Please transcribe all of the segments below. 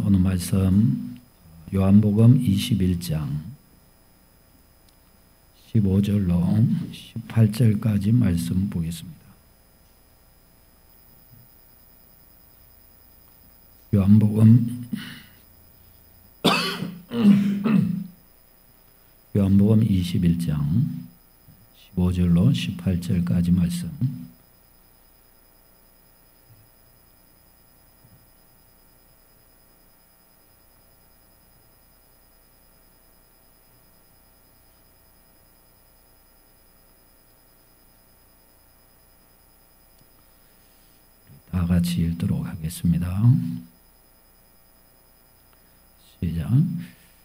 오늘 말씀 요한복음 21장 15절로 18절까지 말씀 보겠습니다. 요한복음 21장 15절로 18절까지 말씀. 다 같이 읽도록 하겠습니다. 시작.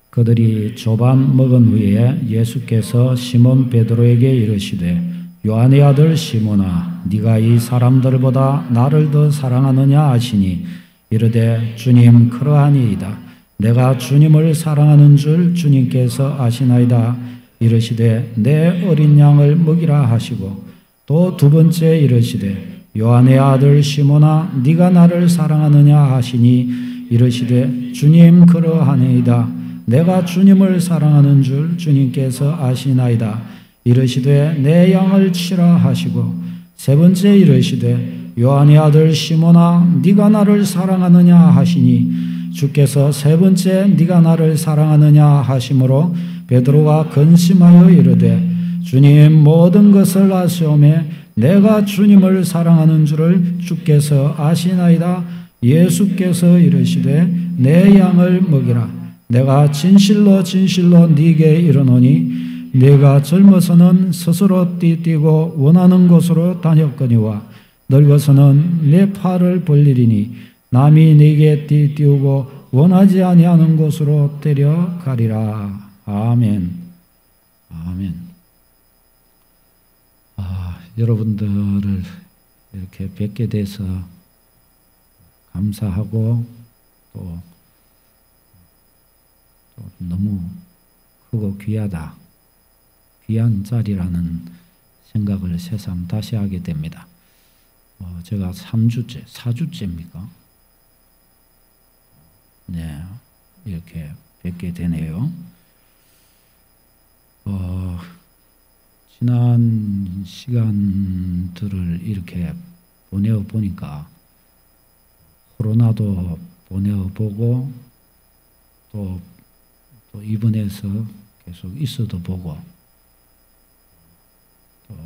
그들이 조반 먹은 후에 예수께서 시몬 베드로에게 이르시되 요한의 아들 시몬아 네가 이 사람들보다 나를 더 사랑하느냐 하시니 이르되 주님 그러하니이다. 내가 주님을 사랑하는 줄 주님께서 아시나이다. 이르시되 내 어린 양을 먹이라 하시고 또 두 번째 이르시되 요한의 아들 시몬아 네가 나를 사랑하느냐 하시니 이르시되 주님 그러하니이다. 내가 주님을 사랑하는 줄 주님께서 아시나이다. 이르시되 내 양을 치라 하시고 세 번째 이르시되 요한의 아들 시몬아 네가 나를 사랑하느냐 하시니 주께서 세 번째 네가 나를 사랑하느냐 하심으로 베드로가 근심하여 이르되 주님 모든 것을 아시오매 내가 주님을 사랑하는 줄을 주께서 아시나이다. 예수께서 이르시되 내 양을 먹이라. 내가 진실로 진실로 네게 이르노니 네가 젊어서는 스스로 띠뛰고 원하는 곳으로 다녔거니와 늙어서는 내 팔을 벌리리니 남이 네게 띠뛰고 원하지 아니하는 곳으로 데려가리라. 아멘. 아멘. 여러분들을 이렇게 뵙게 돼서 감사하고 또 너무 크고 귀하다. 귀한 자리라는 생각을 새삼 다시 하게 됩니다. 제가 3주째, 4주째입니까? 네, 이렇게 뵙게 되네요. 지난 시간들을 이렇게 보내어 보니까 코로나도 보내어 보고 또 입원해서 계속 있어도 보고 또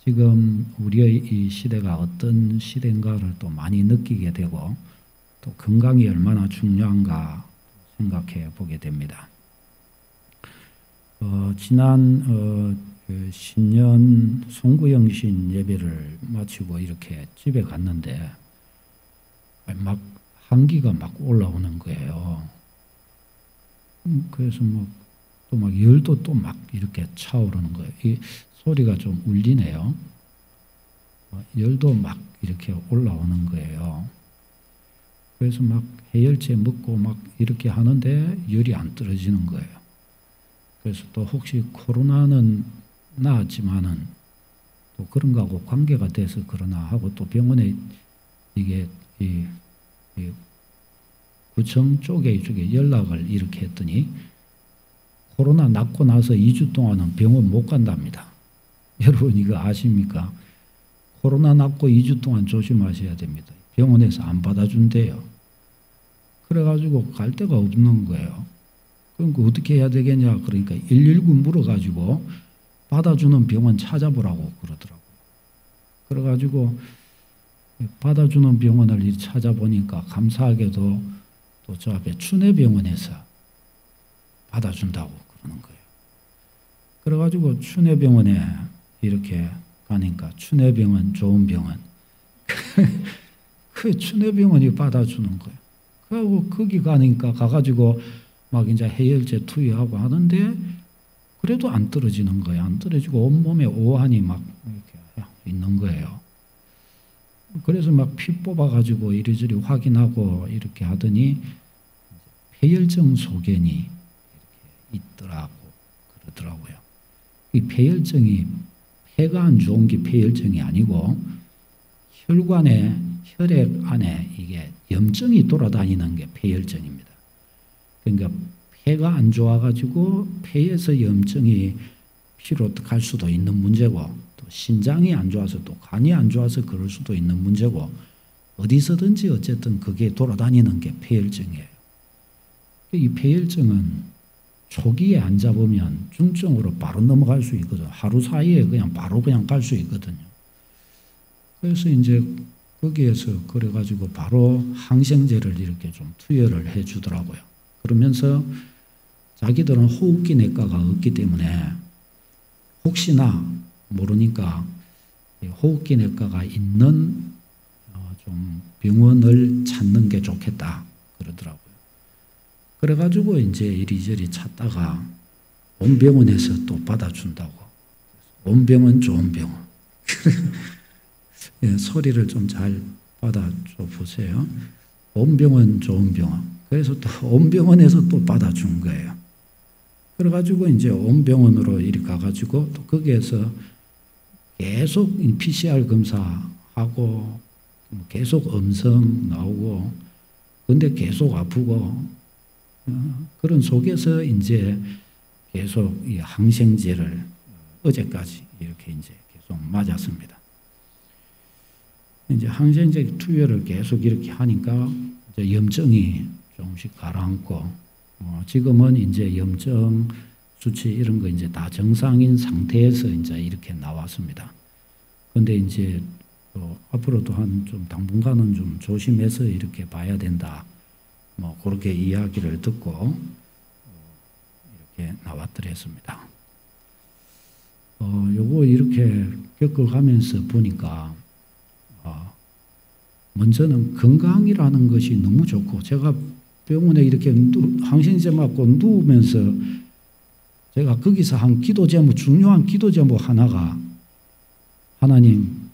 지금 우리의 이 시대가 어떤 시대인가를 또 많이 느끼게 되고 또 건강이 얼마나 중요한가 생각해 보게 됩니다. 지난 신년 송구영신 예배를 마치고 이렇게 집에 갔는데 막 한기가 막 올라오는 거예요. 그래서 또 막 열도 또 막 이렇게 차오르는 거예요. 이 소리가 좀 울리네요. 열도 막 이렇게 올라오는 거예요. 그래서 막 해열제 먹고 막 이렇게 하는데 열이 안 떨어지는 거예요. 그래서 또 혹시 코로나는 나았지만은 또 그런 거하고 관계가 돼서 그러나 하고 또 병원에 이게 이 구청 쪽에 이쪽에 연락을 이렇게 했더니 코로나 낫고 나서 2주 동안은 병원 못 간답니다. 여러분 이거 아십니까? 코로나 낫고 2주 동안 조심하셔야 됩니다. 병원에서 안 받아준대요. 그래가지고 갈 데가 없는 거예요. 그러니까 어떻게 해야 되겠냐 그러니까 119 물어가지고 받아주는 병원 찾아보라고 그러더라고요. 그래가지고 받아주는 병원을 찾아보니까 감사하게도 또 저 앞에 춘혜병원에서 받아준다고 그러는 거예요. 그래가지고 춘혜병원에 이렇게 가니까 춘혜병원 좋은 병원 그 춘혜병원이 받아주는 거예요. 그리고 거기 가니까 가가지고 막 이제 해열제 투여하고 하는데 그래도 안 떨어지는 거예요. 안 떨어지고 온몸에 오한이 막 이렇게 있는 거예요. 그래서 막 피 뽑아가지고 이리저리 확인하고 이렇게 하더니 폐혈증 소견이 이렇게 있더라고 그러더라고요. 이 폐혈증이 폐가 안 좋은 게 폐혈증이 아니고 혈관에 혈액 안에 이게 염증이 돌아다니는 게 폐혈증입니다. 그러니까 폐가 안 좋아가지고 폐에서 염증이 피로 갈 수도 있는 문제고, 또 신장이 안 좋아서 또 간이 안 좋아서 그럴 수도 있는 문제고, 어디서든지 어쨌든 그게 돌아다니는 게 폐혈증이에요. 이 폐혈증은 초기에 안 잡으면 중증으로 바로 넘어갈 수 있거든요. 하루 사이에 그냥 바로 그냥 갈 수 있거든요. 그래서 이제 거기에서 그래가지고 바로 항생제를 이렇게 좀 투여를 해 주더라고요. 그러면서 자기들은 호흡기 내과가 없기 때문에 혹시나 모르니까 호흡기 내과가 있는 좀 병원을 찾는 게 좋겠다 그러더라고요. 그래가지고 이제 이리저리 찾다가 온 병원에서 또 받아준다고. 온 병원 좋은 병원. 예, 소리를 좀 잘 받아줘 보세요. 온 병원 좋은 병원. 그래서 또 온 병원에서 또 받아준 거예요. 그래가지고 이제 온 병원으로 이렇게 가가지고 또 거기에서 계속 PCR 검사하고 계속 음성 나오고 근데 계속 아프고 그런 속에서 이제 계속 이 항생제를 어제까지 이렇게 이제 계속 맞았습니다. 이제 항생제 투여를 계속 이렇게 하니까 이제 염증이 조금씩 가라앉고 지금은 이제 염증 수치 이런 거 이제 다 정상인 상태에서 이제 이렇게 나왔습니다. 근데 이제 또 앞으로도 한 좀 당분간은 좀 조심해서 이렇게 봐야 된다. 뭐 그렇게 이야기를 듣고 이렇게 나왔더랬습니다. 요거 이렇게 겪어가면서 보니까 먼저는 건강이라는 것이 너무 좋고 제가 병원에 이렇게 항생제 맞고 누우면서 제가 거기서 한 기도 제목 중요한 기도 제목 하나가 하나님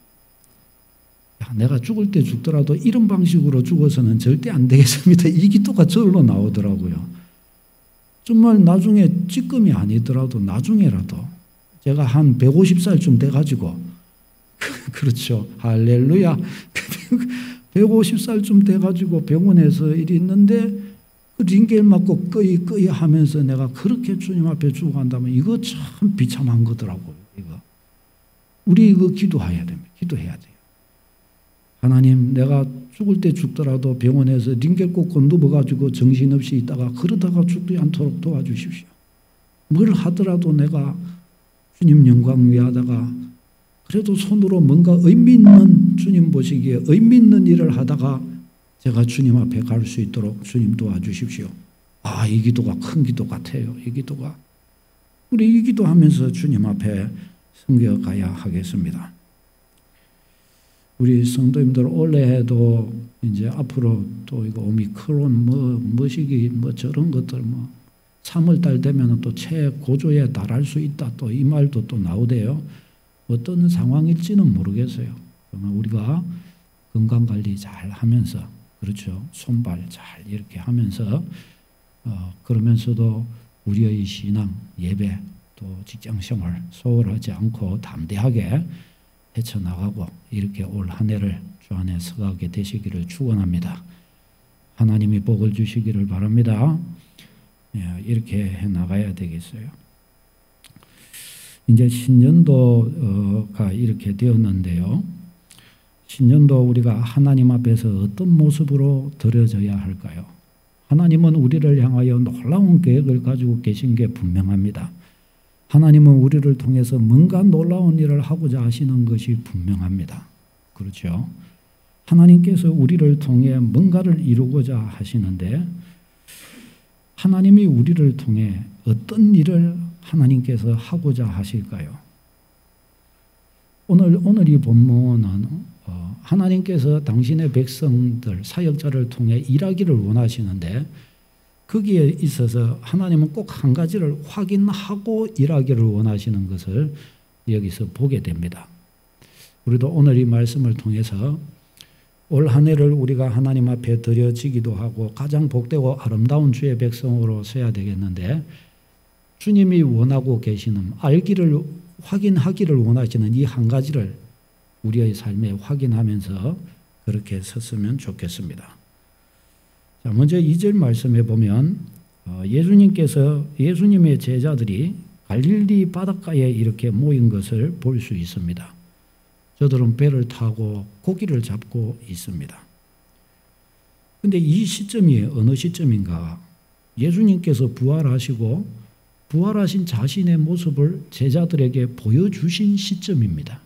내가 죽을 때 죽더라도 이런 방식으로 죽어서는 절대 안 되겠습니다. 이 기도가 절로 나오더라고요. 정말 나중에 찌끔이 아니더라도 나중에라도 제가 한 150살쯤 돼가지고 그렇죠. 할렐루야. 150살쯤 돼가지고 병원에서 일이 있는데 그 링겔 맞고 끄이 하면서 내가 그렇게 주님 앞에 죽어간다면 이거 참 비참한 거더라고요. 이거. 우리 이거 기도해야 됩니다. 기도해야 돼요. 하나님 내가 죽을 때 죽더라도 병원에서 링겔 꽂고 누워가지고 정신없이 있다가 그러다가 죽지 않도록 도와주십시오. 뭘 하더라도 내가 주님 영광 위하다가 그래도 손으로 뭔가 의미 있는 주님 보시기에 의미 있는 일을 하다가 제가 주님 앞에 갈 수 있도록 주님 도와주십시오. 이 기도가 큰 기도 같아요. 이 기도가. 우리 이 기도하면서 주님 앞에 섬겨가야 하겠습니다. 우리 성도님들 올해에도 이제 앞으로 또 이거 오미크론 뭐시기 저런 것들 3월달 되면 또 최고조에 달할 수 있다 또 이 말도 또 나오대요. 어떤 상황일지는 모르겠어요. 그러나 우리가 건강관리 잘 하면서 그렇죠. 손발 잘 이렇게 하면서 그러면서도 우리의 신앙, 예배 또 직장생활 소홀하지 않고 담대하게 헤쳐나가고 이렇게 올 한 해를 주 안에 서가게 되시기를 축원합니다. 하나님이 복을 주시기를 바랍니다. 이렇게 해나가야 되겠어요. 이제 신년도가 이렇게 되었는데요. 신년도 우리가 하나님 앞에서 어떤 모습으로 드려져야 할까요? 하나님은 우리를 향하여 놀라운 계획을 가지고 계신 게 분명합니다. 하나님은 우리를 통해서 뭔가 놀라운 일을 하고자 하시는 것이 분명합니다. 그렇죠? 하나님께서 우리를 통해 뭔가를 이루고자 하시는데 하나님이 우리를 통해 어떤 일을 하나님께서 하고자 하실까요? 오늘 이 본문은 하나님께서 당신의 백성들, 사역자를 통해 일하기를 원하시는데 거기에 있어서 하나님은 꼭 한 가지를 확인하고 일하기를 원하시는 것을 여기서 보게 됩니다. 우리도 오늘 이 말씀을 통해서 올 한 해를 우리가 하나님 앞에 드려지기도 하고 가장 복되고 아름다운 주의 백성으로 서야 되겠는데 주님이 원하고 계시는 알기를 확인하기를 원하시는 이 한 가지를 우리의 삶에 확인하면서 그렇게 섰으면 좋겠습니다. 자, 먼저 2절 말씀에 보면 예수님의 제자들이 갈릴리 바닷가에 이렇게 모인 것을 볼 수 있습니다. 저들은 배를 타고 고기를 잡고 있습니다. 그런데 이 시점이 어느 시점인가? 예수님께서 부활하시고 부활하신 자신의 모습을 제자들에게 보여주신 시점입니다.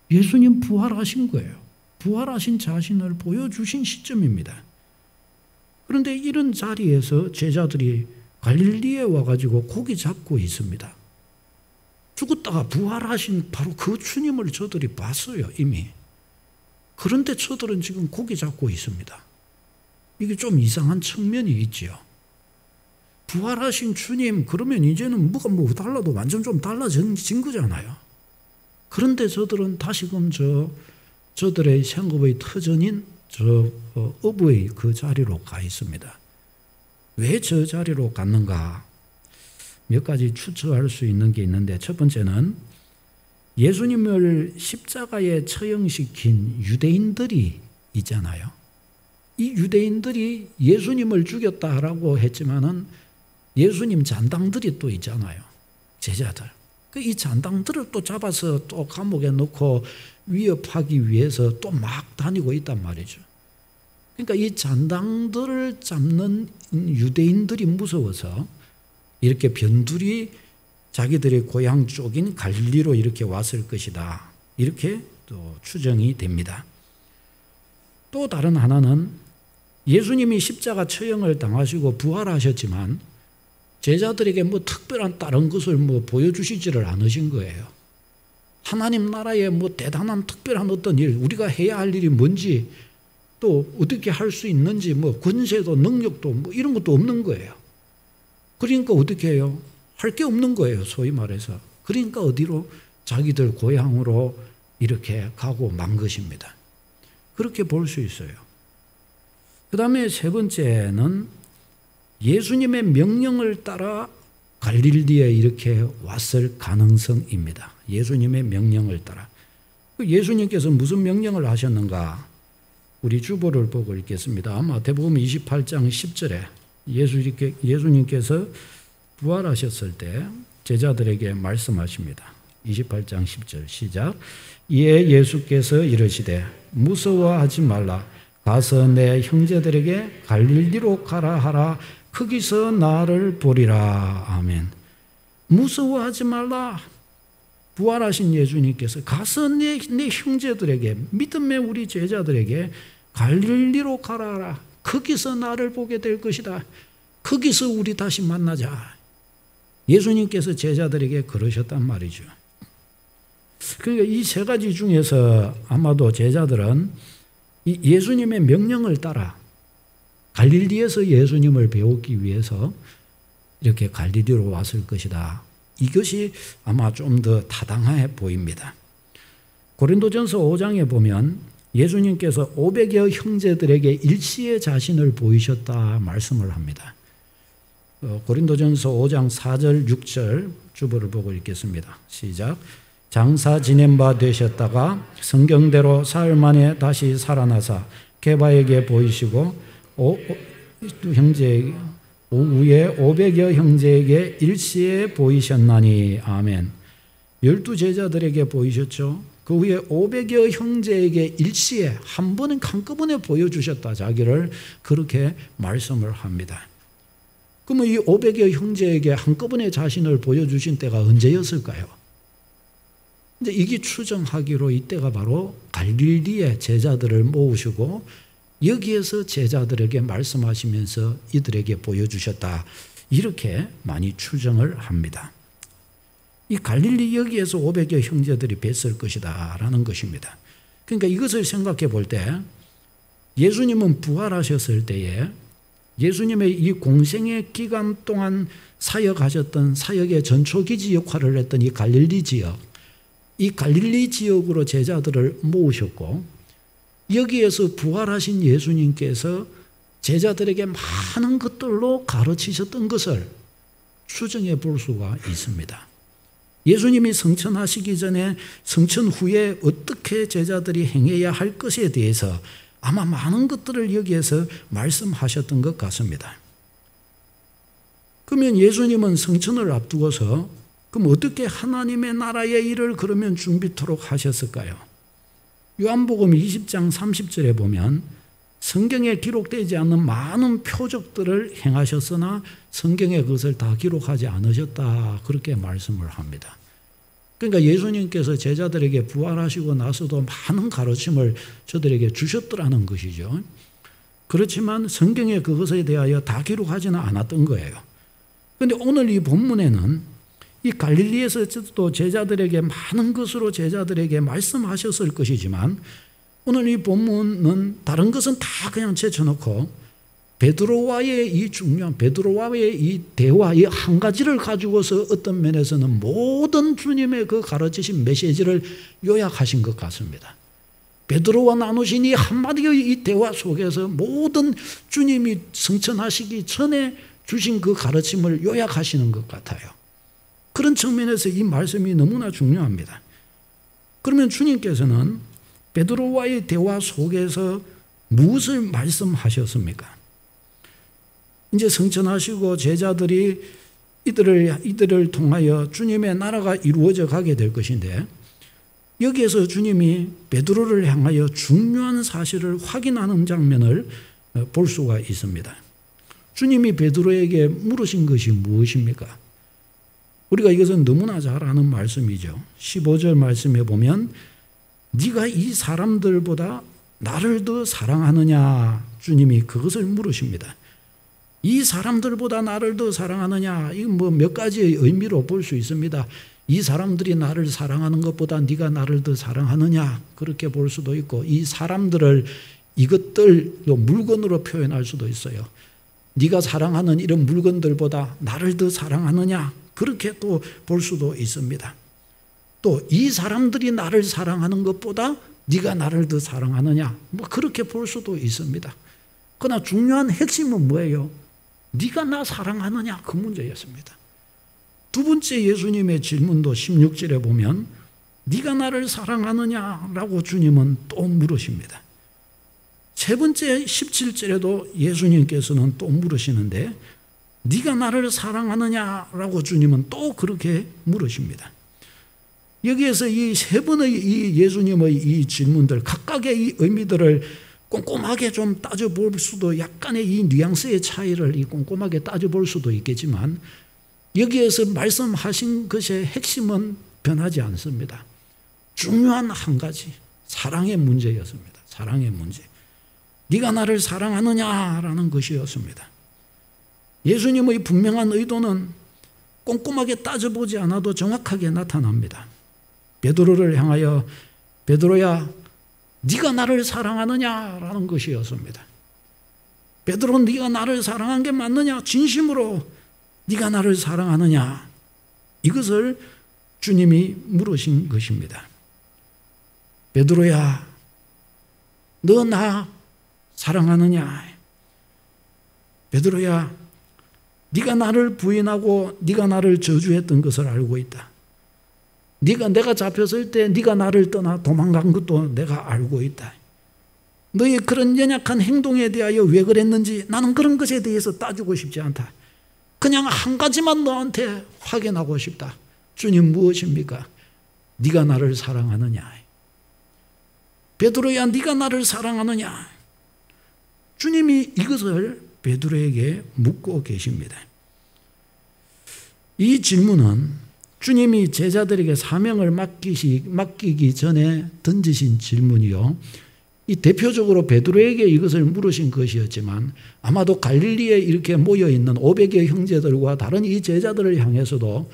예수님 부활하신 거예요. 부활하신 자신을 보여주신 시점입니다. 그런데 이런 자리에서 제자들이 갈릴리에 와가지고 고기 잡고 있습니다. 죽었다가 부활하신 바로 그 주님을 저들이 봤어요, 이미. 그런데 저들은 지금 고기 잡고 있습니다. 이게 좀 이상한 측면이 있지요. 부활하신 주님, 그러면 이제는 뭐가 달라도 완전 좀 달라진 거잖아요. 그런데 저들은 다시금 저들의 생업의 터전인 어부의 그 자리로 가 있습니다. 왜 저 자리로 갔는가? 몇 가지 추측할 수 있는 게 있는데, 첫 번째는 예수님을 십자가에 처형시킨 유대인들이 있잖아요. 이 유대인들이 예수님을 죽였다라고 했지만은 예수님 잔당들이 또 있잖아요. 제자들. 이 잔당들을 또 잡아서 또 감옥에 넣고 위협하기 위해서 또 막 다니고 있단 말이죠. 그러니까 이 잔당들을 잡는 유대인들이 무서워서 이렇게 변두리 자기들의 고향 쪽인 갈릴리로 이렇게 왔을 것이다. 이렇게 또 추정이 됩니다. 또 다른 하나는 예수님이 십자가 처형을 당하시고 부활하셨지만 제자들에게 특별한 다른 것을 보여주시지를 않으신 거예요. 하나님 나라의 대단한 특별한 어떤 일, 우리가 해야 할 일이 뭔지, 또 어떻게 할 수 있는지, 권세도 능력도 이런 것도 없는 거예요. 그러니까 어떻게 해요? 할 게 없는 거예요, 소위 말해서. 그러니까 어디로? 자기들 고향으로 이렇게 가고 만 것입니다. 그렇게 볼 수 있어요. 그 다음에 세 번째는 예수님의 명령을 따라 갈릴리에 이렇게 왔을 가능성입니다. 예수님의 명령을 따라. 예수님께서 무슨 명령을 하셨는가? 우리 주보를 보고 읽겠습니다. 마태복음 28장 10절에 예수님께서 부활하셨을 때 제자들에게 말씀하십니다. 28장 10절 시작. 이에 예수께서 이르시되 무서워하지 말라. 가서 내 형제들에게 갈릴리로 가라 하라. 거기서 나를 보리라. 아멘. 무서워하지 말라. 부활하신 예수님께서 가서 내 형제들에게, 믿음의 우리 제자들에게 갈릴리로 가라. 거기서 나를 보게 될 것이다. 거기서 우리 다시 만나자. 예수님께서 제자들에게 그러셨단 말이죠. 그러니까 이 세 가지 중에서 아마도 제자들은 이 예수님의 명령을 따라 갈릴리에서 예수님을 배우기 위해서 이렇게 갈릴리로 왔을 것이다. 이것이 아마 좀 더 타당해 보입니다. 고린도전서 5장에 보면 예수님께서 500여 형제들에게 일시에 자신을 보이셨다 말씀을 합니다. 고린도전서 5장 4절 6절 주보를 보고 읽겠습니다. 시작. 장사 지낸 바 되셨다가 성경대로 사흘 만에 다시 살아나사 게바에게 보이시고 형제에게 오후에 500여 형제에게 일시에 보이셨나니. 아멘. 12제자들에게 보이셨죠. 그 후에 500여 형제에게 일시에 한 번은 한꺼번에 보여주셨다. 자기를 그렇게 말씀을 합니다. 그러면 이 500여 형제에게 한꺼번에 자신을 보여주신 때가 언제였을까요? 근데 이게 추정하기로 이때가 바로 갈릴리에 제자들을 모으시고 여기에서 제자들에게 말씀하시면서 이들에게 보여주셨다. 이렇게 많이 추정을 합니다. 이 갈릴리 여기에서 500여 형제들이 뵀을 것이다 라는 것입니다. 그러니까 이것을 생각해 볼 때 예수님은 부활하셨을 때에 예수님의 이 공생의 기간 동안 사역하셨던 사역의 전초기지 역할을 했던 이 갈릴리 지역, 이 갈릴리 지역으로 제자들을 모으셨고 여기에서 부활하신 예수님께서 제자들에게 많은 것들로 가르치셨던 것을 추정해 볼 수가 있습니다. 예수님이 성천하시기 전에 성천 후에 어떻게 제자들이 행해야 할 것에 대해서 아마 많은 것들을 여기에서 말씀하셨던 것 같습니다. 그러면 예수님은 성천을 앞두고서 그럼 어떻게 하나님의 나라의 일을 그러면 준비토록 하셨을까요? 요한복음 20장 30절에 보면 성경에 기록되지 않는 많은 표적들을 행하셨으나 성경에 그것을 다 기록하지 않으셨다. 그렇게 말씀을 합니다. 그러니까 예수님께서 제자들에게 부활하시고 나서도 많은 가르침을 저들에게 주셨더라는 것이죠. 그렇지만 성경에 그것에 대하여 다 기록하지는 않았던 거예요. 그런데 오늘 이 본문에는 이 갈릴리에서도 제자들에게 많은 것으로 제자들에게 말씀하셨을 것이지만 오늘 이 본문은 다른 것은 다 그냥 제쳐놓고 베드로와의 이 중요한 베드로와의 이 대화 이 한 가지를 가지고서 어떤 면에서는 모든 주님의 그 가르치신 메시지를 요약하신 것 같습니다. 베드로와 나누신 이 한마디의 이 대화 속에서 모든 주님이 승천하시기 전에 주신 그 가르침을 요약하시는 것 같아요. 그런 측면에서 이 말씀이 너무나 중요합니다. 그러면 주님께서는 베드로와의 대화 속에서 무엇을 말씀하셨습니까? 이제 승천하시고 제자들이 이들을 통하여 주님의 나라가 이루어져 가게 될 것인데 여기에서 주님이 베드로를 향하여 중요한 사실을 확인하는 장면을 볼 수가 있습니다. 주님이 베드로에게 물으신 것이 무엇입니까? 우리가 이것은 너무나 잘 아는 말씀이죠. 15절 말씀에 보면 네가 이 사람들보다 나를 더 사랑하느냐? 주님이 그것을 물으십니다. 이 사람들보다 나를 더 사랑하느냐? 이건 뭐 몇 가지의 의미로 볼 수 있습니다. 이 사람들이 나를 사랑하는 것보다 네가 나를 더 사랑하느냐? 그렇게 볼 수도 있고 이 사람들을 이것들로 물건으로 표현할 수도 있어요. 네가 사랑하는 이런 물건들보다 나를 더 사랑하느냐? 그렇게 또 볼 수도 있습니다. 또 이 사람들이 나를 사랑하는 것보다 네가 나를 더 사랑하느냐? 뭐 그렇게 볼 수도 있습니다. 그러나 중요한 핵심은 뭐예요? 네가 나 사랑하느냐? 그 문제였습니다. 두 번째 예수님의 질문도 16절에 보면 네가 나를 사랑하느냐라고 주님은 또 물으십니다. 세 번째 17절에도 예수님께서는 또 물으시는데 네가 나를 사랑하느냐라고 주님은 또 그렇게 물으십니다. 여기에서 이 세 번의 이 예수님의 이 질문들 각각의 이 의미들을 꼼꼼하게 좀 따져볼 수도 약간의 이 뉘앙스의 차이를 꼼꼼하게 따져볼 수도 있겠지만 여기에서 말씀하신 것의 핵심은 변하지 않습니다. 중요한 한 가지 사랑의 문제였습니다. 사랑의 문제. 네가 나를 사랑하느냐라는 것이었습니다. 예수님의 분명한 의도는 꼼꼼하게 따져보지 않아도 정확하게 나타납니다. 베드로를 향하여 베드로야 네가 나를 사랑하느냐라는 것이었습니다. 베드로 네가 나를 사랑한 게 맞느냐? 진심으로 네가 나를 사랑하느냐? 이것을 주님이 물으신 것입니다. 베드로야 너 나 사랑하느냐? 베드로야 네가 나를 부인하고 네가 나를 저주했던 것을 알고 있다. 내가 잡혔을 때 네가 나를 떠나 도망간 것도 내가 알고 있다. 너의 그런 연약한 행동에 대하여 왜 그랬는지 나는 그런 것에 대해서 따지고 싶지 않다. 그냥 한 가지만 너한테 확인하고 싶다. 주님 무엇입니까? 네가 나를 사랑하느냐? 베드로야 네가 나를 사랑하느냐? 주님이 이것을 베드로에게 묻고 계십니다. 이 질문은 주님이 제자들에게 사명을 맡기기 전에 던지신 질문이요. 이 대표적으로 베드로에게 이것을 물으신 것이었지만 아마도 갈릴리에 이렇게 모여있는 500여 형제들과 다른 이 제자들을 향해서도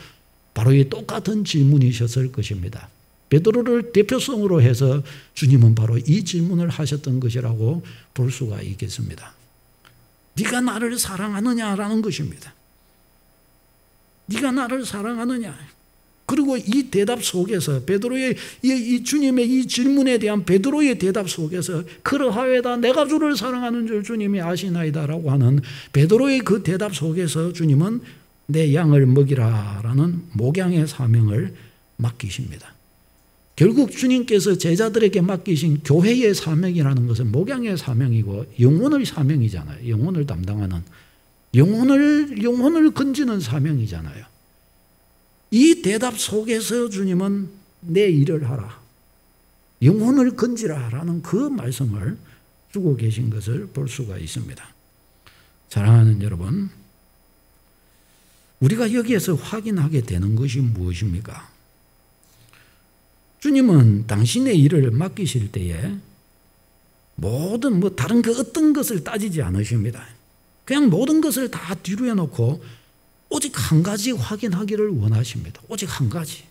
바로 이 똑같은 질문이셨을 것입니다. 베드로를 대표성으로 해서 주님은 바로 이 질문을 하셨던 것이라고 볼 수가 있겠습니다. 네가 나를 사랑하느냐라는 것입니다. 네가 나를 사랑하느냐? 그리고 이 대답 속에서 베드로의 이 주님의 이 질문에 대한 베드로의 대답 속에서 그러하외다 내가 주를 사랑하는 줄 주님이 아시나이다라고 하는 베드로의 그 대답 속에서 주님은 내 양을 먹이라라는 목양의 사명을 맡기십니다. 결국 주님께서 제자들에게 맡기신 교회의 사명이라는 것은 목양의 사명이고 영혼의 사명이잖아요. 영혼을 담당하는 영혼을 건지는 사명이잖아요. 이 대답 속에서 주님은 내 일을 하라, 영혼을 건지라라는 그 말씀을 주고 계신 것을 볼 수가 있습니다. 사랑하는 여러분, 우리가 여기에서 확인하게 되는 것이 무엇입니까? 주님은 당신의 일을 맡기실 때에 모든 다른 그 어떤 것을 따지지 않으십니다. 그냥 모든 것을 다 뒤로 해놓고 오직 한 가지 확인하기를 원하십니다. 오직 한 가지.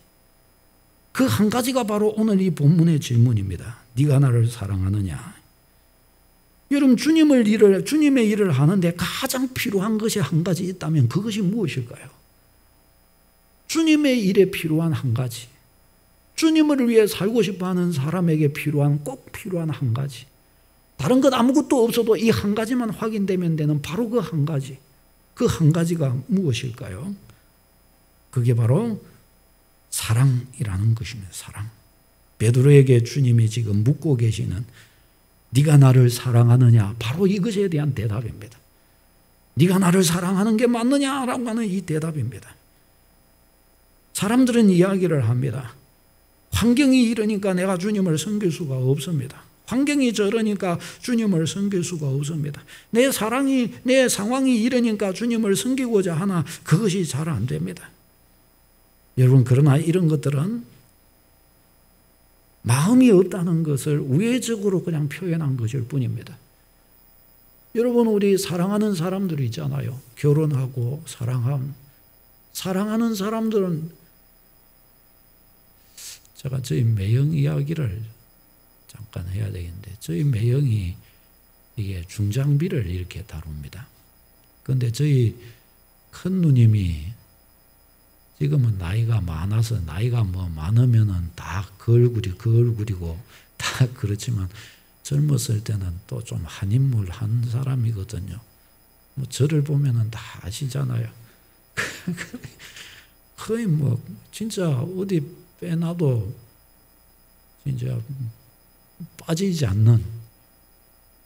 그 한 가지가 바로 오늘 이 본문의 질문입니다. 네가 나를 사랑하느냐? 여러분, 주님의 일을 하는데 가장 필요한 것이 한 가지 있다면 그것이 무엇일까요? 주님의 일에 필요한 한 가지. 주님을 위해 살고 싶어하는 사람에게 꼭 필요한 한 가지. 다른 것 아무것도 없어도 이 한 가지만 확인되면 되는 바로 그 한 가지. 그 한 가지가 무엇일까요? 그게 바로 사랑이라는 것입니다. 사랑. 베드로에게 주님이 지금 묻고 계시는 네가 나를 사랑하느냐? 바로 이것에 대한 대답입니다. 네가 나를 사랑하는 게 맞느냐라고 하는 이 대답입니다. 사람들은 이야기를 합니다. 환경이 이러니까 내가 주님을 섬길 수가 없습니다. 환경이 저러니까 주님을 섬길 수가 없습니다. 내 상황이 이러니까 주님을 섬기고자 하나 그것이 잘 안 됩니다. 여러분, 그러나 이런 것들은 마음이 없다는 것을 우회적으로 그냥 표현한 것일 뿐입니다. 여러분, 우리 사랑하는 사람들이 있잖아요. 결혼하고 사랑하는 사람들은 제가 저희 매형 이야기를 잠깐 해야 되겠는데, 저희 매형이 이게 중장비를 이렇게 다룹니다. 그런데 저희 큰 누님이 지금은 나이가 많아서 나이가 많으면은 다 그 얼굴이고 다 그렇지만 젊었을 때는 또 좀 한 인물 한 사람이거든요. 저를 보면은 다 아시잖아요. 거의 진짜 어디 빼놔도 진짜 빠지지 않는.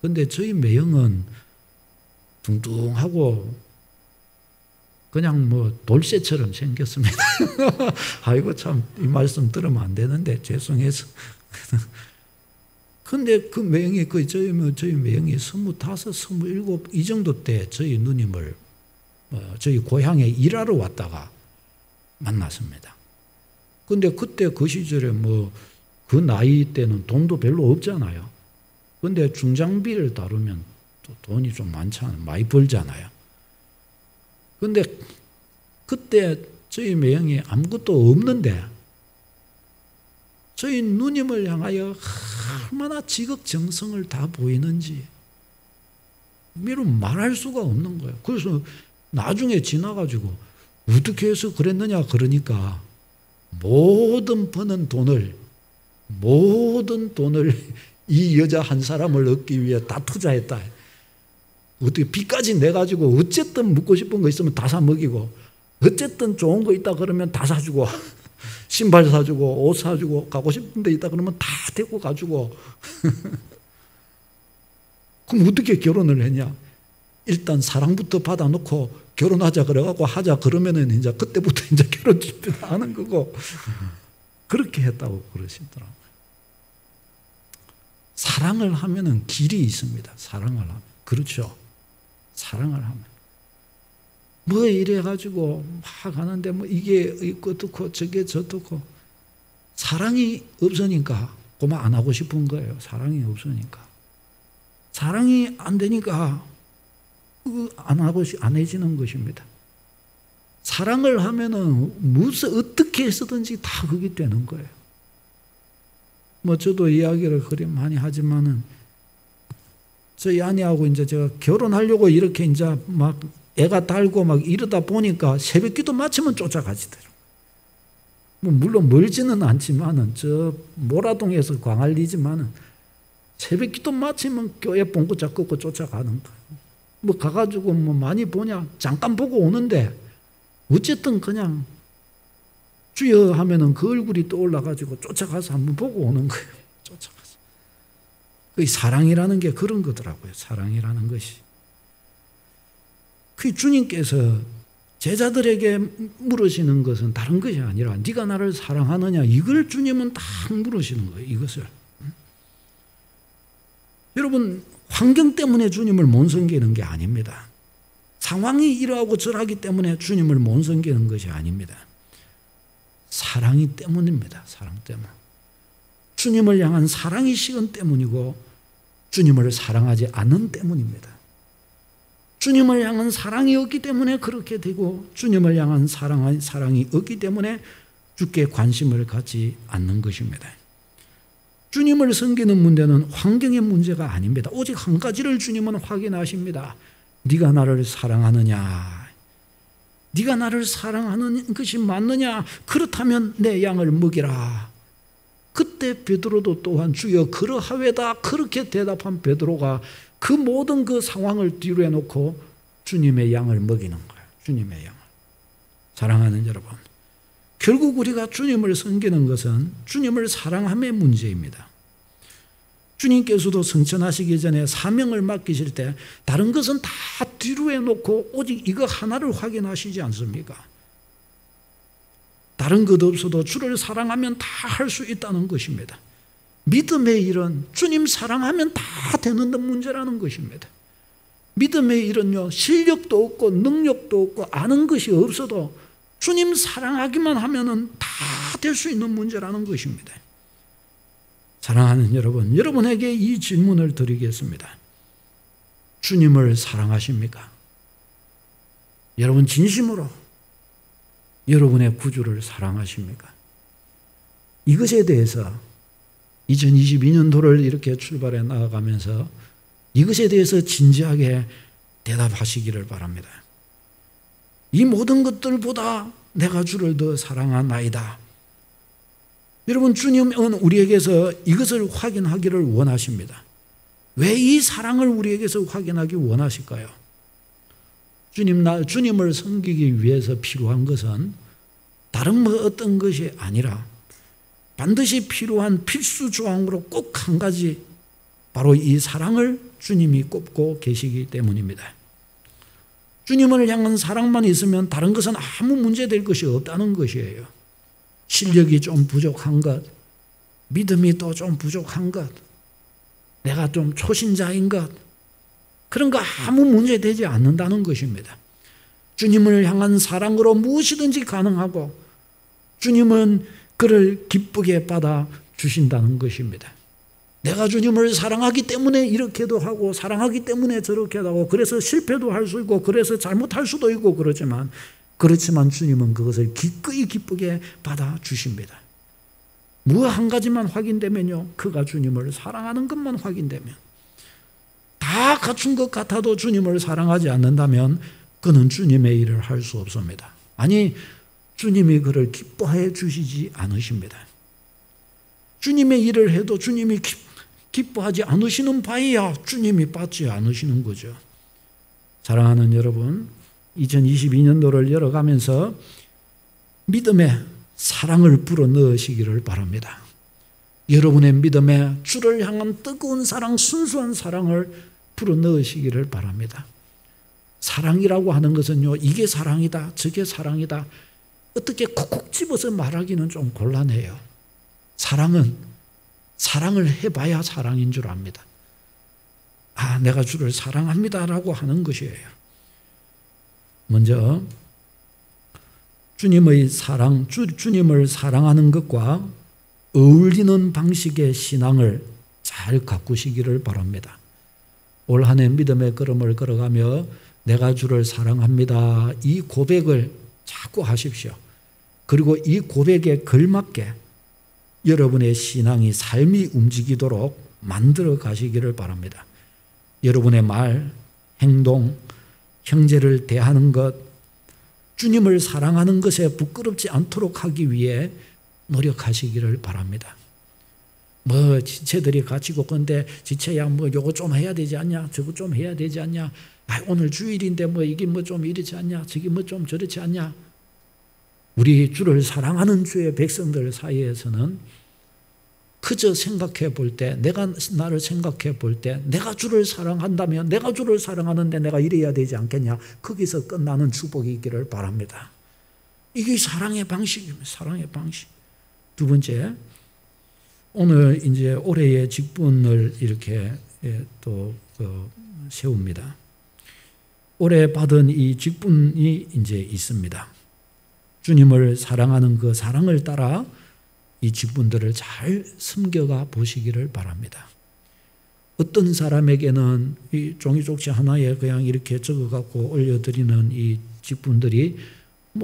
근데 저희 매형은 뚱뚱하고 그냥 돌쇠처럼 생겼습니다. 아이고, 참, 이 말씀 들으면 안 되는데, 죄송해서. 근데 그 매형이, 저희 매형이 25, 27, 이 정도 때 저희 누님을, 저희 고향에 일하러 왔다가 만났습니다. 근데 그때 그 시절에 그 나이 때는 돈도 별로 없잖아요. 근데 중장비를 다루면 또 돈이 좀 많이 벌잖아요. 근데 그때 저희 매형이 아무것도 없는데 저희 누님을 향하여 얼마나 지극정성을 다 보이는지 말할 수가 없는 거예요. 그래서 나중에 지나가지고 어떻게 해서 그랬느냐 그러니까 모든 돈을 이 여자 한 사람을 얻기 위해 다 투자했다. 어떻게 빚까지 내가지고 어쨌든 묻고 싶은 거 있으면 다 사 먹이고 어쨌든 좋은 거 있다 그러면 다 사주고 신발 사주고 옷 사주고 가고 싶은 데 있다 그러면 다 데리고 가주고 그럼 어떻게 결혼을 했냐? 일단 사랑부터 받아놓고 결혼하자 그래갖고 하자 그러면은 이제 그때부터 이제 결혼 준비를 하는 거고 그렇게 했다고 그러시더라고요. 사랑을 하면은 길이 있습니다. 사랑을 하면. 그렇죠. 사랑을 하면. 이래가지고 막 하는데 이게 어떻고 저게 저렇고 사랑이 없으니까 그만 안 하고 싶은 거예요. 사랑이 없으니까. 사랑이 안 되니까 안 해지는 것입니다. 사랑을 하면은 어떻게 해서든지 다 그게 되는 거예요. 저도 이야기를 그리 많이 하지만은 저희 아내하고 이제 제가 결혼하려고 이렇게 이제 막 애가 달고 막 이러다 보니까 새벽기도 마치면 쫓아가지더라고요. 물론 멀지는 않지만은 저 모라동에서 광안리지만은 새벽기도 마치면 교회 봉구자 끄고 쫓아가는 거예요. 가가지고 많이 보냐 잠깐 보고 오는데 어쨌든 그냥 주여 하면은 그 얼굴이 떠올라가지고 쫓아가서 한번 보고 오는 거예요. 쫓아가서. 그 사랑이라는 게 그런 거더라고요. 사랑이라는 것이. 그 주님께서 제자들에게 물으시는 것은 다른 것이 아니라 네가 나를 사랑하느냐 이걸 주님은 딱 물으시는 거예요. 이것을. 여러분 환경 때문에 주님을 못 섬기는 게 아닙니다. 상황이 이러하고 저러하기 때문에 주님을 못 섬기는 것이 아닙니다. 사랑이 때문입니다. 사랑 때문. 주님을 향한 사랑이 식은 때문이고 주님을 사랑하지 않는 때문입니다. 주님을 향한 사랑이 없기 때문에 그렇게 되고 주님을 향한 사랑이 없기 때문에 주께 관심을 갖지 않는 것입니다. 주님을 섬기는 문제는 환경의 문제가 아닙니다. 오직 한 가지를 주님은 확인하십니다. 네가 나를 사랑하느냐? 네가 나를 사랑하는 것이 맞느냐? 그렇다면 내 양을 먹이라. 그때 베드로도 또한 주여 그러하외다 그렇게 대답한 베드로가 그 모든 그 상황을 뒤로 해놓고 주님의 양을 먹이는 거예요. 주님의 양을. 사랑하는 여러분, 결국 우리가 주님을 섬기는 것은 주님을 사랑함의 문제입니다. 주님께서도 성천하시기 전에 사명을 맡기실 때 다른 것은 다 뒤로 해놓고 오직 이거 하나를 확인하시지 않습니까? 다른 것 없어도 주를 사랑하면 다 할 수 있다는 것입니다. 믿음의 일은 주님 사랑하면 다 되는 문제라는 것입니다. 믿음의 일은요, 실력도 없고 능력도 없고 아는 것이 없어도 주님 사랑하기만 하면은 다 될 수 있는 문제라는 것입니다. 사랑하는 여러분, 여러분에게 이 질문을 드리겠습니다. 주님을 사랑하십니까? 여러분 진심으로 여러분의 구주를 사랑하십니까? 이것에 대해서 2022년도를 이렇게 출발해 나아가면서 이것에 대해서 진지하게 대답하시기를 바랍니다. 이 모든 것들보다 내가 주를 더 사랑하나이다. 여러분 주님은 우리에게서 이것을 확인하기를 원하십니다. 왜 이 사랑을 우리에게서 확인하기 원하실까요? 주님을 섬기기 위해서 필요한 것은 다른 어떤 것이 아니라 반드시 필요한 필수 조항으로 꼭 한 가지, 바로 이 사랑을 주님이 꼽고 계시기 때문입니다. 주님을 향한 사랑만 있으면 다른 것은 아무 문제될 것이 없다는 것이에요. 실력이 좀 부족한 것, 믿음이 또 좀 부족한 것, 내가 좀 초신자인 것, 그런 거 아무 문제되지 않는다는 것입니다. 주님을 향한 사랑으로 무엇이든지 가능하고 주님은 그를 기쁘게 받아 주신다는 것입니다. 내가 주님을 사랑하기 때문에 이렇게도 하고 사랑하기 때문에 저렇게도 하고 그래서 실패도 할 수 있고 그래서 잘못할 수도 있고 그렇지만 주님은 그것을 기꺼이 기쁘게 받아 주십니다. 무엇 한 가지만 확인되면요, 그가 주님을 사랑하는 것만 확인되면, 다 갖춘 것 같아도 주님을 사랑하지 않는다면 그는 주님의 일을 할 수 없습니다. 아니, 주님이 그를 기뻐해 주시지 않으십니다. 주님의 일을 해도 주님이 기뻐하지 않으시는 바에야 주님이 받지 않으시는 거죠. 사랑하는 여러분, 2022년도를 열어가면서 믿음의 사랑을 불어넣으시기를 바랍니다. 여러분의 믿음에 주를 향한 뜨거운 사랑, 순수한 사랑을 불어넣으시기를 바랍니다. 사랑이라고 하는 것은요, 이게 사랑이다, 저게 사랑이다, 어떻게 콕콕 집어서 말하기는 좀 곤란해요. 사랑은 사랑을 해봐야 사랑인 줄 압니다. 아, 내가 주를 사랑합니다라고 하는 것이에요. 먼저 주님의 사랑, 주님을 사랑하는 것과 어울리는 방식의 신앙을 잘 가꾸시기를 바랍니다. 올 한 해 믿음의 걸음을 걸어가며 내가 주를 사랑합니다, 이 고백을 자꾸 하십시오. 그리고 이 고백에 걸맞게 여러분의 신앙이, 삶이 움직이도록 만들어 가시기를 바랍니다. 여러분의 말, 행동, 형제를 대하는 것, 주님을 사랑하는 것에 부끄럽지 않도록 하기 위해 노력하시기를 바랍니다. 뭐 지체들이 갇히고 건데 지체야 뭐 요거 좀 해야 되지 않냐, 저거 좀 해야 되지 않냐, 아, 오늘 주일인데 뭐 이게 뭐 좀 이렇지 않냐, 저게 뭐 좀 저렇지 않냐, 우리 주를 사랑하는 주의 백성들 사이에서는 그저 생각해 볼 때, 내가 나를 생각해 볼 때, 내가 주를 사랑한다면 내가 주를 사랑하는데 내가 이래야 되지 않겠냐, 거기서 끝나는 축복이 있기를 바랍니다. 이게 사랑의 방식입니다. 사랑의 방식. 두 번째, 오늘 이제 올해의 직분을 이렇게 또 세웁니다. 올해 받은 이 직분이 이제 있습니다. 주님을 사랑하는 그 사랑을 따라 이 직분들을 잘 숨겨가 보시기를 바랍니다. 어떤 사람에게는 이 종이 쪽지 하나에 그냥 이렇게 적어갖고 올려드리는 이 직분들이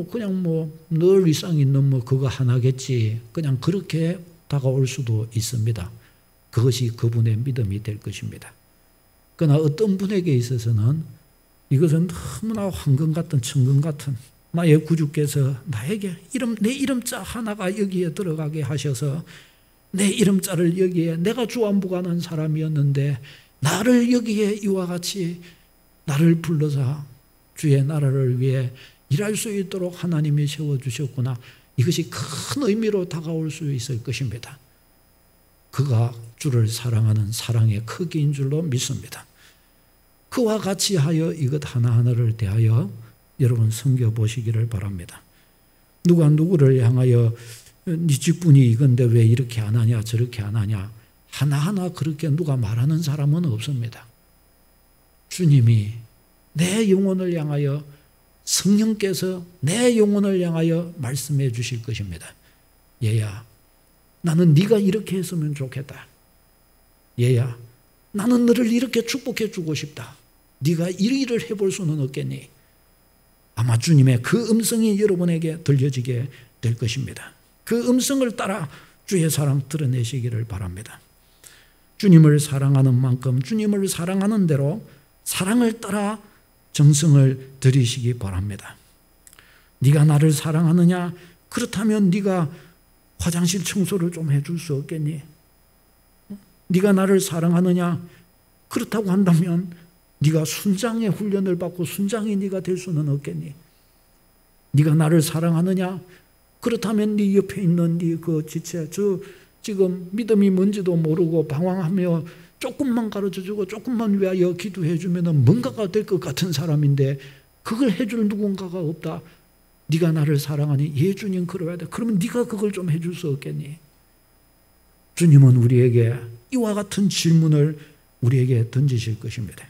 그냥 늘 이상 있는 그거 하나겠지, 그냥 그렇게 다가올 수도 있습니다. 그것이 그분의 믿음이 될 것입니다. 그러나 어떤 분에게 있어서는 이것은 너무나 황금 같은 천금 같은, 나의 구주께서 나에게 내 이름자 하나가 여기에 들어가게 하셔서 내 이름자를 여기에, 내가 주안부가는 사람이었는데 나를 여기에 이와 같이 나를 불러서 주의 나라를 위해 일할 수 있도록 하나님이 세워주셨구나. 이것이 큰 의미로 다가올 수 있을 것입니다. 그가 주를 사랑하는 사랑의 크기인 줄로 믿습니다. 그와 같이 하여 이것 하나하나를 대하여 여러분 섬겨보시기를 바랍니다. 누가 누구를 향하여 네 직분이 이건데 왜 이렇게 안 하냐 저렇게 안 하냐 하나하나 그렇게 누가 말하는 사람은 없습니다. 주님이 내 영혼을 향하여, 성령께서 내 영혼을 향하여 말씀해 주실 것입니다. 얘야, 나는 네가 이렇게 했으면 좋겠다. 얘야, 나는 너를 이렇게 축복해 주고 싶다. 네가 이 일을 해볼 수는 없겠니? 아마 주님의 그 음성이 여러분에게 들려지게 될 것입니다. 그 음성을 따라 주의 사랑 드러내시기를 바랍니다. 주님을 사랑하는 만큼 주님을 사랑하는 대로 사랑을 따라 정성을 들이시기 바랍니다. 네가 나를 사랑하느냐? 그렇다면 네가 화장실 청소를 좀 해줄 수 없겠니? 네가 나를 사랑하느냐? 그렇다고 한다면 네가 순장의 훈련을 받고 순장이 네가 될 수는 없겠니? 네가 나를 사랑하느냐? 그렇다면 네 옆에 있는 네 그 지체, 지금 믿음이 뭔지도 모르고 방황하며 조금만 가르쳐주고 조금만 위하여 기도해주면 뭔가가 될 것 같은 사람인데 그걸 해줄 누군가가 없다. 네가 나를 사랑하니? 예, 주님 그러야 돼. 그러면 네가 그걸 좀 해줄 수 없겠니? 주님은 우리에게 이와 같은 질문을 우리에게 던지실 것입니다.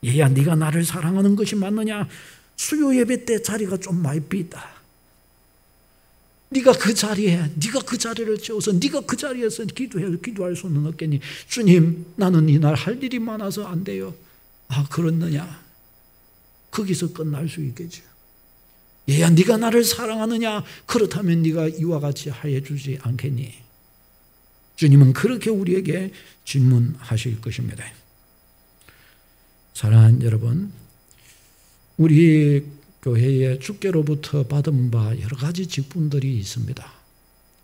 얘야, 네가 나를 사랑하는 것이 맞느냐? 수요 예배 때 자리가 좀 많이 비다. 네가 그 자리를 채워서 네가 그 자리에서 기도할 수는 없겠니? 주님, 나는 이날 할 일이 많아서 안 돼요. 아, 그렇느냐? 거기서 끝날 수 있겠죠. 얘야, 네가 나를 사랑하느냐? 그렇다면 네가 이와 같이 하여 주지 않겠니? 주님은 그렇게 우리에게 질문하실 것입니다. 사랑하는 여러분, 우리 교회에 주께로부터 받은 바 여러 가지 직분들이 있습니다.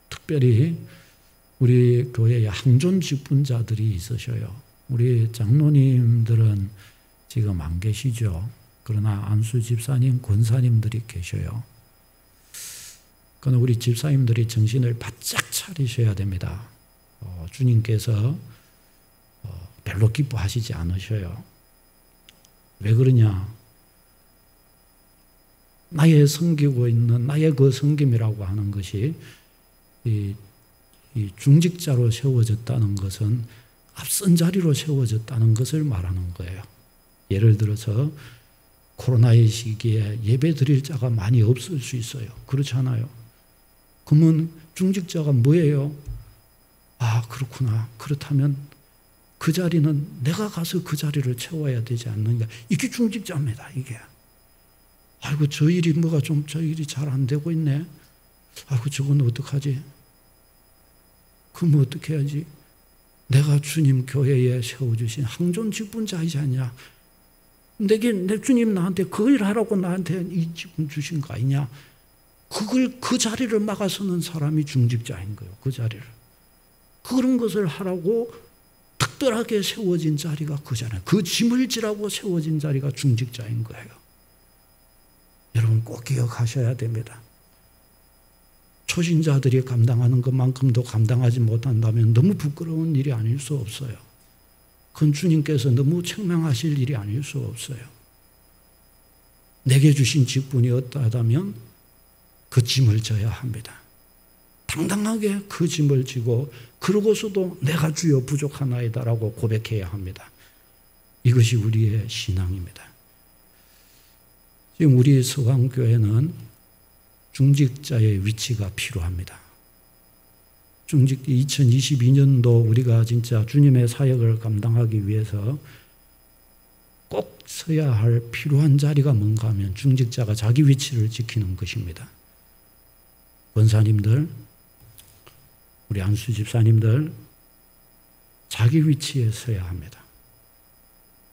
특별히 우리 교회에 항존 직분자들이 있으셔요. 우리 장로님들은 지금 안 계시죠. 그러나 안수 집사님, 권사님들이 계셔요. 그러나 우리 집사님들이 정신을 바짝 차리셔야 됩니다. 주님께서 별로 기뻐하시지 않으셔요. 왜 그러냐? 나의 섬기고 있는 나의 그 섬김이라고 하는 것이 이 중직자로 세워졌다는 것은 앞선 자리로 세워졌다는 것을 말하는 거예요. 예를 들어서 코로나의 시기에 예배 드릴 자가 많이 없을 수 있어요. 그렇지 않아요? 그러면 중직자가 뭐예요? 아, 그렇구나. 그렇다면 그 자리는 내가 가서 그 자리를 채워야 되지 않는가. 이게 중직자입니다. 이게. 아이고, 저 일이 저 일이 잘 안 되고 있네. 아이고, 저건 어떡하지? 그럼 어떻게 해야지? 내가 주님 교회에 세워주신 항존 직분자이지 않냐? 내 주님 나한테 그 일 하라고 나한테 이 직분 주신 거 아니냐? 그 자리를 막아서는 사람이 중직자인 거예요. 그 자리를. 그런 것을 하라고 특별하게 세워진 자리가 그 자리예요. 그 짐을 지라고 세워진 자리가 중직자인 거예요. 여러분 꼭 기억하셔야 됩니다. 초신자들이 감당하는 것만큼도 감당하지 못한다면 너무 부끄러운 일이 아닐 수 없어요. 그건 주님께서 너무 책망하실 일이 아닐 수 없어요. 내게 주신 직분이 어떠하다면 그 짐을 져야 합니다. 당당하게 그 짐을 지고 그러고서도 내가 주여 부족하나이다라고 고백해야 합니다. 이것이 우리의 신앙입니다. 지금 우리 서강교회는 중직자의 위치가 필요합니다. 2022년도 우리가 진짜 주님의 사역을 감당하기 위해서 꼭 서야 할 필요한 자리가 뭔가 하면 중직자가 자기 위치를 지키는 것입니다. 권사님들, 우리 안수 집사님들, 자기 위치에 서야 합니다.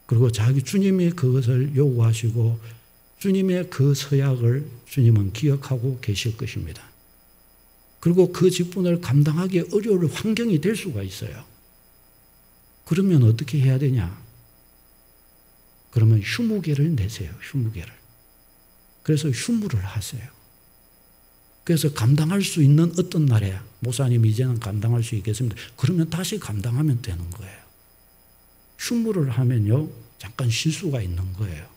그리고 주님이 그것을 요구하시고 주님의 그 서약을 주님은 기억하고 계실 것입니다. 그리고 그 직분을 감당하기 어려울 환경이 될 수가 있어요. 그러면 어떻게 해야 되냐? 그러면 휴무계를 내세요. 휴무계를. 그래서 휴무를 하세요. 그래서 감당할 수 있는 어떤 날에 목사님 이제는 감당할 수 있겠습니다. 그러면 다시 감당하면 되는 거예요. 휴무를 하면요 잠깐 쉴 수가 있는 거예요.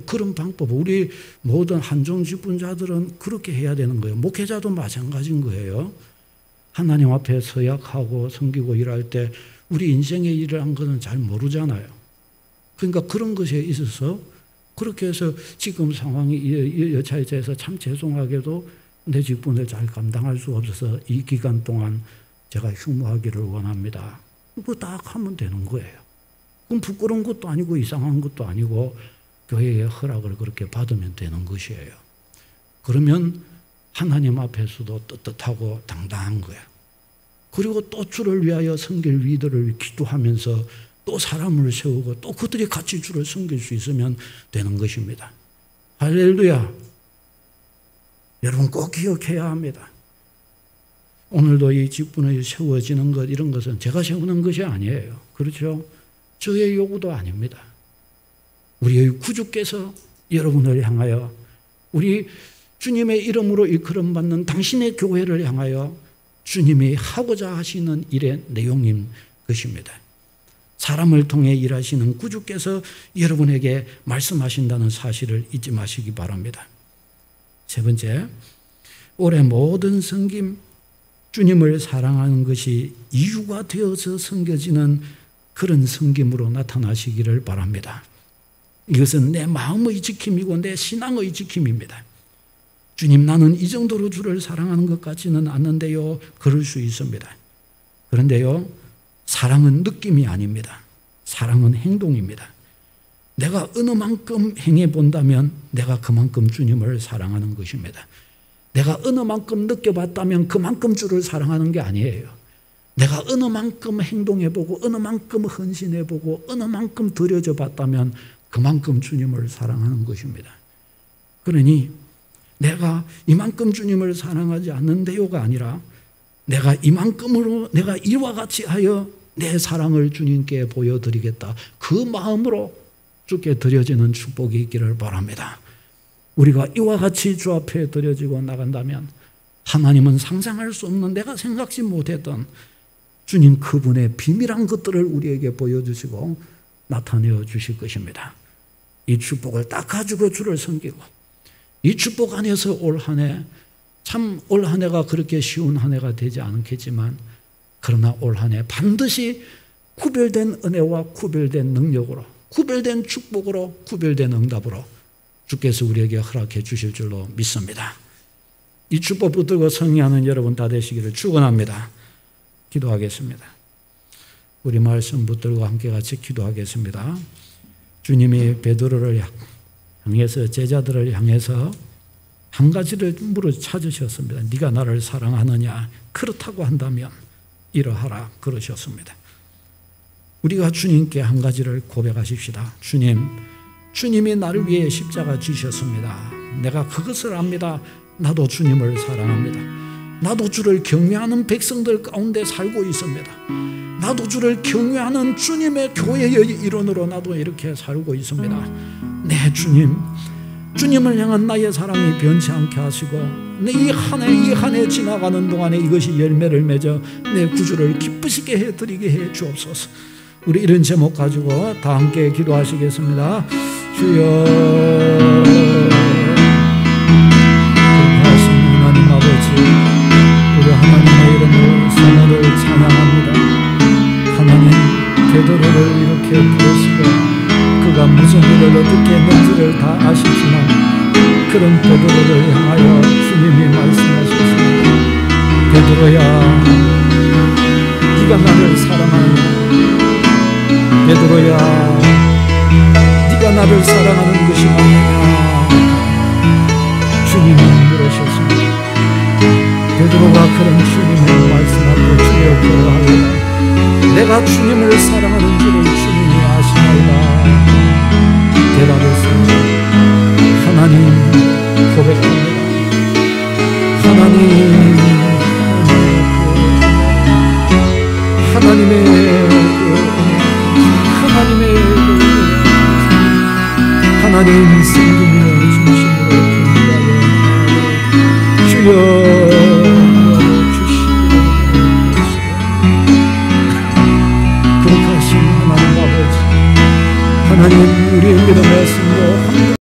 그런 방법, 우리 모든 한종 직분자들은 그렇게 해야 되는 거예요. 목회자도 마찬가지인 거예요. 하나님 앞에 서약하고 섬기고 일할 때 우리 인생의 일을 한 것은 잘 모르잖아요. 그러니까 그런 것에 있어서 그렇게 해서 지금 상황이 여차여차해서 참 죄송하게도 내 직분을 잘 감당할 수 없어서 이 기간 동안 제가 휴무하기를 원합니다. 그거 딱 하면 되는 거예요. 그럼 부끄러운 것도 아니고 이상한 것도 아니고 교회의 허락을 그렇게 받으면 되는 것이에요. 그러면 하나님 앞에서도 떳떳하고 당당한 거예요. 그리고 또 주를 위하여 섬길 위들을 기도하면서 또 사람을 세우고 또 그들이 같이 주를 섬길 수 있으면 되는 것입니다. 할렐루야. 여러분 꼭 기억해야 합니다. 오늘도 이 직분이 세워지는 것 이런 것은 제가 세우는 것이 아니에요. 그렇죠? 저의 요구도 아닙니다. 우리의 구주께서 여러분을 향하여 우리 주님의 이름으로 일컬음받는 당신의 교회를 향하여 주님이 하고자 하시는 일의 내용인 것입니다. 사람을 통해 일하시는 구주께서 여러분에게 말씀하신다는 사실을 잊지 마시기 바랍니다. 세 번째, 올해 모든 섬김, 주님을 사랑하는 것이 이유가 되어서 섬겨지는 그런 섬김으로 나타나시기를 바랍니다. 이것은 내 마음의 지킴이고 내 신앙의 지킴입니다. 주님, 나는 이 정도로 주를 사랑하는 것 같지는 않는데요. 그럴 수 있습니다. 그런데요, 사랑은 느낌이 아닙니다. 사랑은 행동입니다. 내가 어느 만큼 행해본다면 내가 그만큼 주님을 사랑하는 것입니다. 내가 어느 만큼 느껴봤다면 그만큼 주를 사랑하는 게 아니에요. 내가 어느 만큼 행동해보고 어느 만큼 헌신해보고 어느 만큼 드려져 봤다면 그만큼 주님을 사랑하는 것입니다. 그러니 내가 이만큼 주님을 사랑하지 않는데요가 아니라 내가 이만큼으로 내가 이와 같이 하여 내 사랑을 주님께 보여드리겠다. 그 마음으로 주께 드려지는 축복이 있기를 바랍니다. 우리가 이와 같이 주 앞에 드려지고 나간다면 하나님은 상상할 수 없는 내가 생각지 못했던 주님 그분의 비밀한 것들을 우리에게 보여주시고 나타내어 주실 것입니다. 이 축복을 딱 가지고 주를 섬기고 이 축복 안에서 올 한 해, 참 올 한 해가 그렇게 쉬운 한 해가 되지 않겠지만 그러나 올 한 해 반드시 구별된 은혜와 구별된 능력으로 구별된 축복으로 구별된 응답으로 주께서 우리에게 허락해 주실 줄로 믿습니다. 이 축복 붙들고 승리하는 여러분 다 되시기를 축원합니다. 기도하겠습니다. 우리 말씀 붙들고 함께 같이 기도하겠습니다. 주님이 베드로를 향해서 제자들을 향해서 한 가지를 물어 찾으셨습니다. 네가 나를 사랑하느냐? 그렇다고 한다면 이러하라 그러셨습니다. 우리가 주님께 한 가지를 고백하십시다. 주님이 나를 위해 십자가 지셨습니다. 내가 그것을 압니다. 나도 주님을 사랑합니다. 나도 주를 경외하는 백성들 가운데 살고 있습니다. 나도 주를 경외하는 주님의 교회의 일원으로 나도 이렇게 살고 있습니다. 네, 주님을 향한 나의 사랑이 변치 않게 하시고 이 한 해 지나가는 동안에 이것이 열매를 맺어 내 구주를 기쁘시게 해드리게 해 주옵소서. 우리 이런 제목 가지고 다 함께 기도하시겠습니다. 주여, 하신 하나님 아버지, 우리 하나님의 이름으로 선언을 찬양합니다. 하나님, 베드로를 이렇게 부르시고 그가 무슨 일을 어떻게 했는지를 다 아시지만 그런 베드로를 향하여 주님이 말씀하셨습니다. 베드로야, 네가 나를 사랑하느냐? 베드로야, 네가 나를 사랑하는 것이 맞느냐? 주님이 물으셨습니다. 베드로가 그런 주님의 말씀 앞에 주여 고하노라. 내가 주님을 사랑하는 줄을 주님이 아시나이다. 대답했습니다. 하나님, 고백합니다. 하나님 생기며 중심으로 견고하여 주여 주시옵소서. 그렇게 하신 하나님 아버지, 하나님, 우리의 믿음의 승로